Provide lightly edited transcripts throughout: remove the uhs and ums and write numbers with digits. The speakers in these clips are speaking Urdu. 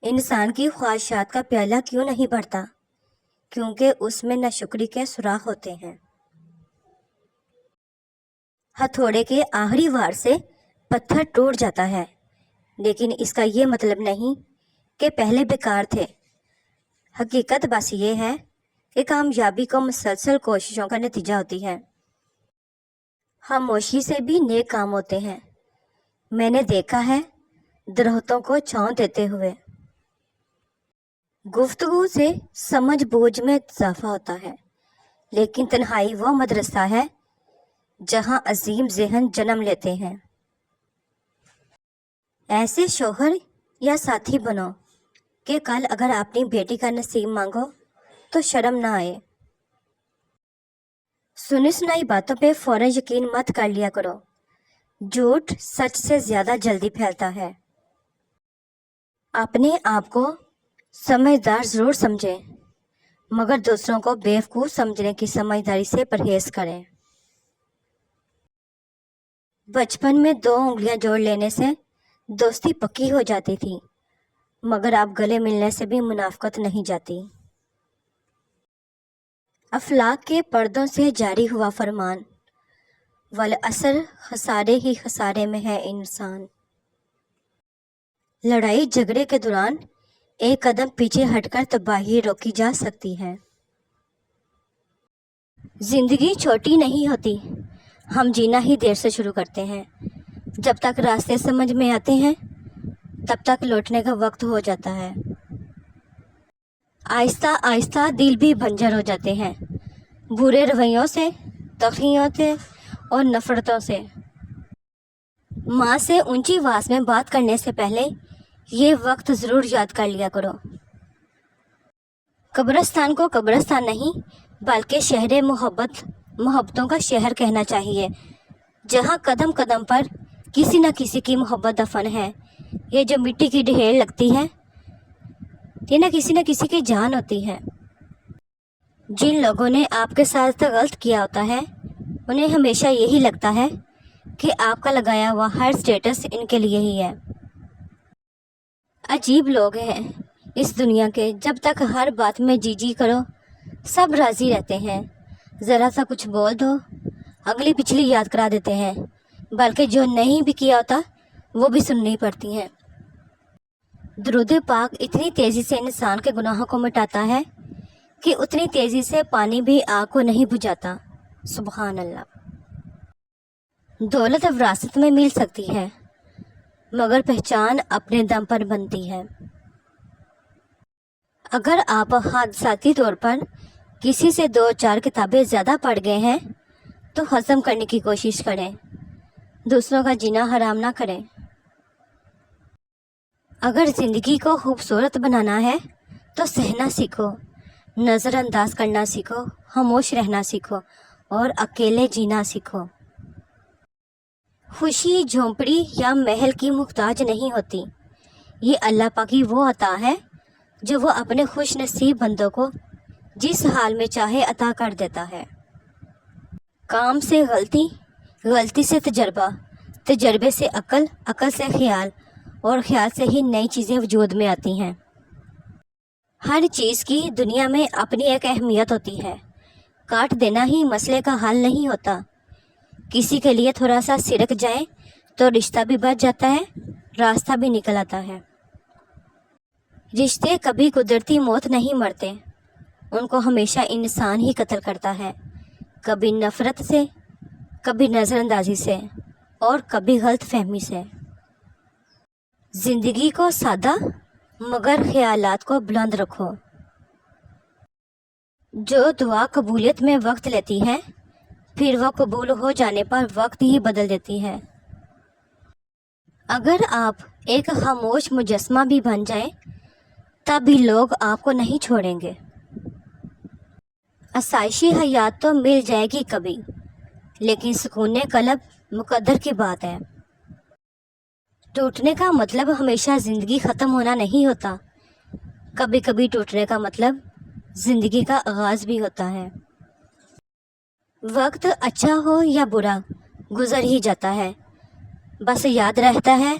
انسان کی خواہشات کا پیالہ کیوں نہیں بھرتا؟ کیونکہ اس میں ناشکری کے سوراخ ہوتے ہیں۔ ہتھوڑے کے آخری وار سے پتھر ٹوٹ جاتا ہے، لیکن اس کا یہ مطلب نہیں کہ پہلے بیکار تھے۔ حقیقت بس یہ ہے کہ کامیابی کو مسلسل کوششوں کا نتیجہ ہوتی ہے۔ خاموشی سے بھی نیک کام ہوتے ہیں۔ میں نے دیکھا ہے درختوں کو چھاؤں دیتے ہوئے۔ گفتگو سے سمجھ بوجھ میں اضافہ ہوتا ہے، لیکن تنہائی وہ مدرسہ ہے جہاں عظیم ذہن جنم لیتے ہیں۔ ایسے شوہر یا ساتھی بنو کہ کل اگر اپنی بیٹی کا نصیب مانگو تو شرم نہ آئے۔ سنی سنائی باتوں پہ فوراً یقین مت کر لیا کرو۔ جھوٹ سچ سے زیادہ جلدی پھیلتا ہے۔ اپنے آپ کو سمجھدار ضرور سمجھیں، مگر دوسروں کو بیوقوف سمجھنے کی سمجھداری سے پرہیز کریں۔ بچپن میں 2 انگلیاں جوڑ لینے سے دوستی پکی ہو جاتی تھی، مگر اب گلے ملنے سے بھی منافقت نہیں جاتی۔ افلاک کے پردوں سے جاری ہوا فرمان، والعصر خسارے ہی خسارے میں ہے انسان۔ لڑائی جھگڑے کے دوران ایک قدم پیچھے ہٹ کر تباہی روکی جا سکتی ہے۔ زندگی چھوٹی نہیں ہوتی، ہم جینا ہی دیر سے شروع کرتے ہیں۔ جب تک راستے سمجھ میں آتے ہیں تب تک لوٹنے کا وقت ہو جاتا ہے۔ آہستہ آہستہ دل بھی بنجر ہو جاتے ہیں، برے رویوں سے، تلخیوں سے اور نفرتوں سے۔ ماں سے اونچی آواز میں بات کرنے سے پہلے یہ وقت ضرور یاد کر لیا کرو۔ قبرستان کو قبرستان نہیں بلکہ شہر محبتوں کا شہر کہنا چاہیے، جہاں قدم قدم پر کسی نہ کسی کی محبت دفن ہے۔ یہ جو مٹی کی ڈھیر لگتی ہے، یہ نہ کسی کی جان ہوتی ہے۔ جن لوگوں نے آپ کے ساتھ غلط کیا ہوتا ہے انہیں ہمیشہ یہی لگتا ہے کہ آپ کا لگایا ہوا ہر سٹیٹس ان کے لیے ہی ہے۔ عجیب لوگ ہیں اس دنیا کے، جب تک ہر بات میں جی جی کرو سب راضی رہتے ہیں، ذرا سا کچھ بول دو اگلی پچھلی یاد کرا دیتے ہیں، بلکہ جو نہیں بھی کیا ہوتا وہ بھی سننی پڑتی ہیں۔ درود پاک اتنی تیزی سے انسان کے گناہوں کو مٹاتا ہے کہ اتنی تیزی سے پانی بھی آگ کو نہیں بجھاتا۔ سبحان اللہ۔ دولت وراثت میں مل سکتی ہے، مگر پہچان اپنے دم پر بنتی ہے۔ اگر آپ حادثاتی طور پر کسی سے 2-4 کتابیں زیادہ پڑھ گئے ہیں تو ہضم کرنے کی کوشش کریں، دوسروں کا جینا حرام نہ کریں۔ اگر زندگی کو خوبصورت بنانا ہے تو سہنا سیکھو، نظر انداز کرنا سیکھو، خاموش رہنا سیکھو اور اکیلے جینا سیکھو۔ خوشی جھونپڑی یا محل کی محتاج نہیں ہوتی، یہ اللہ پاک کی وہ عطا ہے جو وہ اپنے خوش نصیب بندوں کو جس حال میں چاہے عطا کر دیتا ہے۔ کام سے غلطی، غلطی سے تجربہ، تجربے سے عقل، عقل سے خیال اور خیال سے ہی نئی چیزیں وجود میں آتی ہیں۔ ہر چیز کی دنیا میں اپنی ایک اہمیت ہوتی ہے، کاٹ دینا ہی مسئلے کا حل نہیں ہوتا۔ کسی کے لیے تھوڑا سا سرک جائے تو رشتہ بھی بچ جاتا ہے، راستہ بھی نکل آتا ہے۔ رشتے کبھی قدرتی موت نہیں مرتے، ان کو ہمیشہ انسان ہی قتل کرتا ہے، کبھی نفرت سے، کبھی نظر اندازی سے اور کبھی غلط فہمی سے۔ زندگی کو سادہ مگر خیالات کو بلند رکھو۔ جو دعا قبولیت میں وقت لیتی ہے پھر وہ قبول ہو جانے پر وقت ہی بدل دیتی ہے۔ اگر آپ ایک خاموش مجسمہ بھی بن جائیں تب بھی لوگ آپ کو نہیں چھوڑیں گے۔ آسائشی حیات تو مل جائے گی کبھی، لیکن سکون قلب مقدر کی بات ہے۔ ٹوٹنے کا مطلب ہمیشہ زندگی ختم ہونا نہیں ہوتا، کبھی کبھی ٹوٹنے کا مطلب زندگی کا آغاز بھی ہوتا ہے۔ وقت اچھا ہو یا برا گزر ہی جاتا ہے، بس یاد رہتا ہے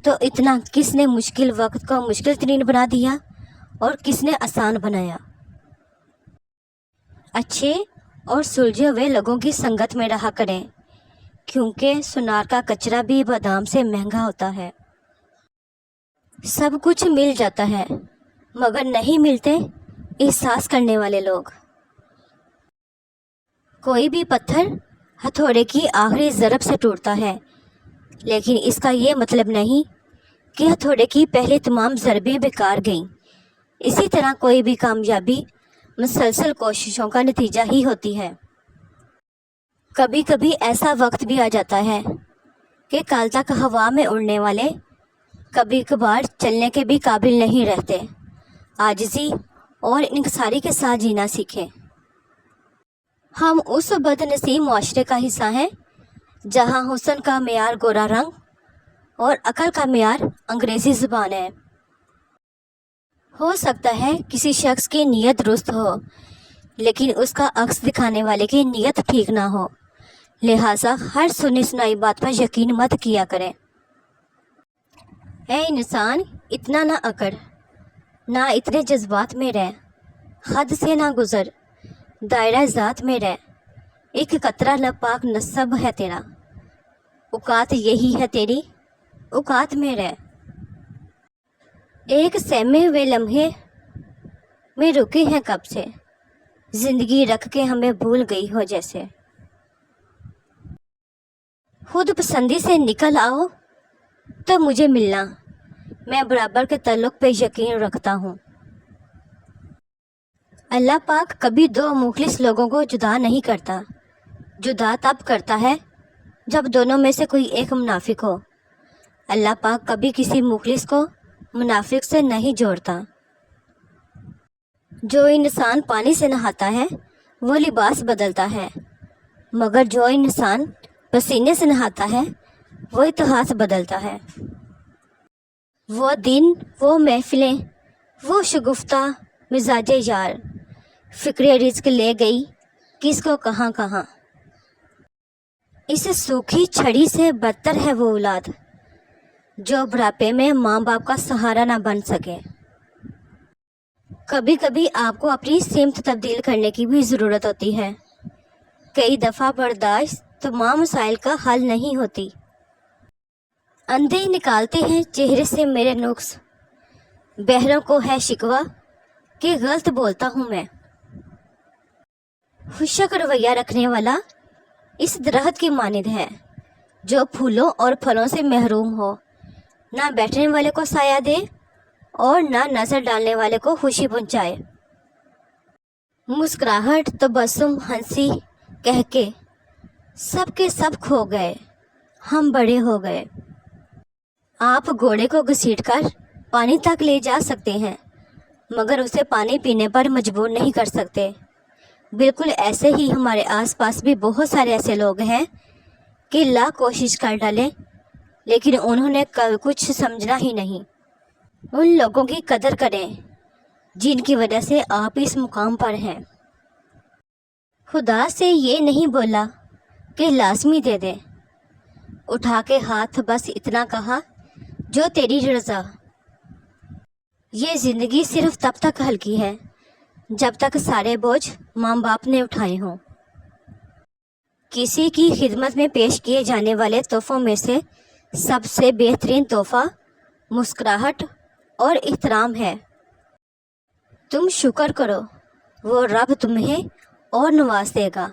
تو اتنا کس نے مشکل وقت کو مشکل ترین بنا دیا اور کس نے آسان بنایا۔ اچھے اور سلجھے ہوئے لوگوں کی سنگت میں رہا کریں، کیونکہ سونار کا کچرا بھی بادام سے مہنگا ہوتا ہے۔ سب کچھ مل جاتا ہے مگر نہیں ملتے احساس کرنے والے لوگ۔ کوئی بھی پتھر ہتھوڑے کی آخری ضرب سے ٹوٹتا ہے، لیکن اس کا یہ مطلب نہیں کہ ہتھوڑے کی پہلی تمام ضربیں بیکار گئیں۔ اسی طرح کوئی بھی کامیابی مسلسل کوششوں کا نتیجہ ہی ہوتی ہے۔ کبھی کبھی ایسا وقت بھی آ جاتا ہے کہ کل تک ہوا میں اڑنے والے کبھی کبھار چلنے کے بھی قابل نہیں رہتے۔ عاجزی اور انکساری کے ساتھ جینا سیکھیں۔ ہم اس بد نصیب معاشرے کا حصہ ہیں جہاں حسن کا معیار گورا رنگ اور عقل کا معیار انگریزی زبان ہے۔ ہو سکتا ہے کسی شخص کی نیت درست ہو، لیکن اس کا عکس دکھانے والے کی نیت ٹھیک نہ ہو، لہٰذا ہر سنی سنائی بات پر یقین مت کیا کریں۔ اے انسان، اتنا نہ اکڑ، نہ اتنے جذبات میں رہ، حد سے نہ گزر، دائرہ ذات میں رہ، ایک قطرہ ناپاک نصب ہے تیرا، اوقات یہی ہے تیری، اوقات میں رہ۔ ایک سہمے ہوئے لمحے میں رکے ہیں کب سے، زندگی رکھ کے ہمیں بھول گئی ہو جیسے۔ خود پسندی سے نکل آؤ تو مجھے ملنا، میں برابر کے تعلق پہ یقین رکھتا ہوں۔ اللہ پاک کبھی دو مخلص لوگوں کو جدا نہیں کرتا، جدا تب کرتا ہے جب دونوں میں سے کوئی ایک منافق ہو۔ اللہ پاک کبھی کسی مخلص کو منافق سے نہیں جوڑتا۔ جو انسان پانی سے نہاتا ہے وہ لباس بدلتا ہے، مگر جو انسان پسینے سے نہاتا ہے وہ اتحاد بدلتا ہے۔ وہ دن، وہ محفلیں، وہ شگفتہ مزاج یار، فکر رزق لے گئی کس کو کہاں کہاں۔ اس سوکھی چھڑی سے بدتر ہے وہ اولاد جو بڑھاپے میں ماں باپ کا سہارا نہ بن سکے۔ کبھی کبھی آپ کو اپنی سمت تبدیل کرنے کی بھی ضرورت ہوتی ہے۔ کئی دفعہ برداشت تمام مسائل کا حل نہیں ہوتی۔ اندھے نکالتے ہیں چہرے سے میرے نقص، بہروں کو ہے شکوہ کہ غلط بولتا ہوں میں۔ خشک رویہ رکھنے والا اس درخت کی مانند ہے جو پھولوں اور پھلوں سے محروم ہو، نہ بیٹھنے والے کو سایہ دے اور نہ نظر ڈالنے والے کو خوشی پہنچائے۔ مسکراہٹ، تبسم، ہنسی کہہ کے سب کے سب کھو گئے، ہم بڑے ہو گئے۔ آپ گھوڑے کو گھسیٹ کر پانی تک لے جا سکتے ہیں مگر اسے پانی پینے پر مجبور نہیں کر سکتے۔ بالکل ایسے ہی ہمارے آس پاس بھی بہت سارے ایسے لوگ ہیں کہ لاکھ کوشش کر ڈالیں لیکن انہوں نے کچھ سمجھنا ہی نہیں۔ ان لوگوں کی قدر کریں جن کی وجہ سے آپ اس مقام پر ہیں۔ خدا سے یہ نہیں بولا کہ لازمی دے دے، اٹھا کے ہاتھ بس اتنا کہا جو تیری رضا۔ یہ زندگی صرف تب تک ہلکی ہے جب تک سارے بوجھ ماں باپ نے اٹھائے ہوں۔ کسی کی خدمت میں پیش کیے جانے والے تحفوں میں سے سب سے بہترین تحفہ مسکراہٹ اور احترام ہے۔ تم شکر کرو، وہ رب تمہیں اور نواز دے گا۔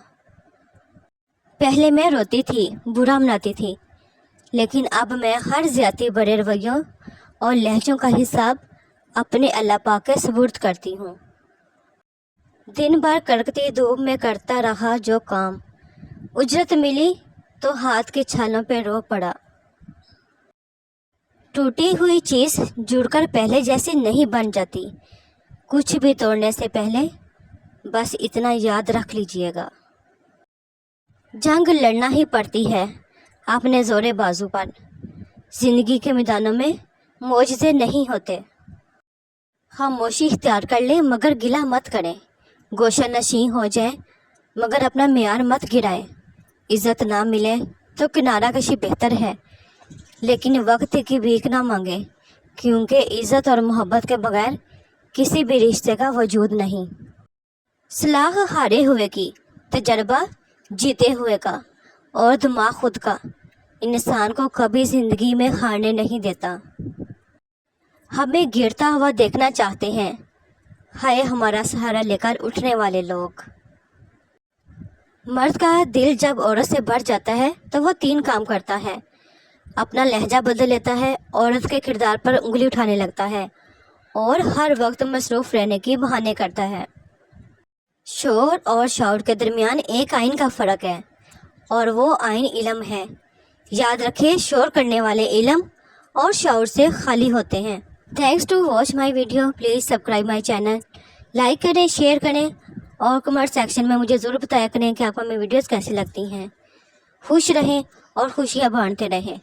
پہلے میں روتی تھی، برا مناتی تھی، لیکن اب میں ہر زیادتی بڑے رویوں اور لہجوں کا حساب اپنے اللہ پاک کے سپرد کرتی ہوں۔ دن بھر کڑکتی دھوپ میں کرتا رہا جو کام، اجرت ملی تو ہاتھ کے چھالوں پہ رو پڑا۔ ٹوٹی ہوئی چیز جڑ کر پہلے جیسی نہیں بن جاتی، کچھ بھی توڑنے سے پہلے بس اتنا یاد رکھ لیجئے گا۔ جنگ لڑنا ہی پڑتی ہے اپنے زور بازو پر، زندگی کے میدانوں میں معجزے نہیں ہوتے۔ خاموشی اختیار کر لیں مگر گلہ مت کریں، گوشہ نشین ہو جائیں مگر اپنا معیار مت گرائیں۔ عزت نہ ملے تو کنارہ کشی بہتر ہے، لیکن وقت کی بھیک نہ مانگے، کیونکہ عزت اور محبت کے بغیر کسی بھی رشتے کا وجود نہیں۔ سلاح ہارے ہوئے کی، تجربہ جیتے ہوئے کا، اور دماغ خود کا انسان کو کبھی زندگی میں ہارنے نہیں دیتا۔ ہمیں گرتا ہوا دیکھنا چاہتے ہیں، ہائے ہمارا سہارا لے کر اٹھنے والے لوگ۔ مرد کا دل جب عورت سے بڑھ جاتا ہے تو وہ 3 کام کرتا ہے: اپنا لہجہ بدل لیتا ہے، عورت کے کردار پر انگلی اٹھانے لگتا ہے، اور ہر وقت مصروف رہنے کی بہانے کرتا ہے۔ شور اور شعور کے درمیان ایک آئین کا فرق ہے، اور وہ آئین علم ہے۔ یاد رکھیں، شور کرنے والے علم اور شعور سے خالی ہوتے ہیں۔ Thanks to watch my video, please subscribe my channel, like کریں، شیئر کریں، اور کمنٹ سیکشن میں مجھے ضرور بتایا کریں کہ آپ کو میری ویڈیوز کیسی لگتی ہیں۔ خوش رہیں اور خوشیاں بانٹتے رہیں۔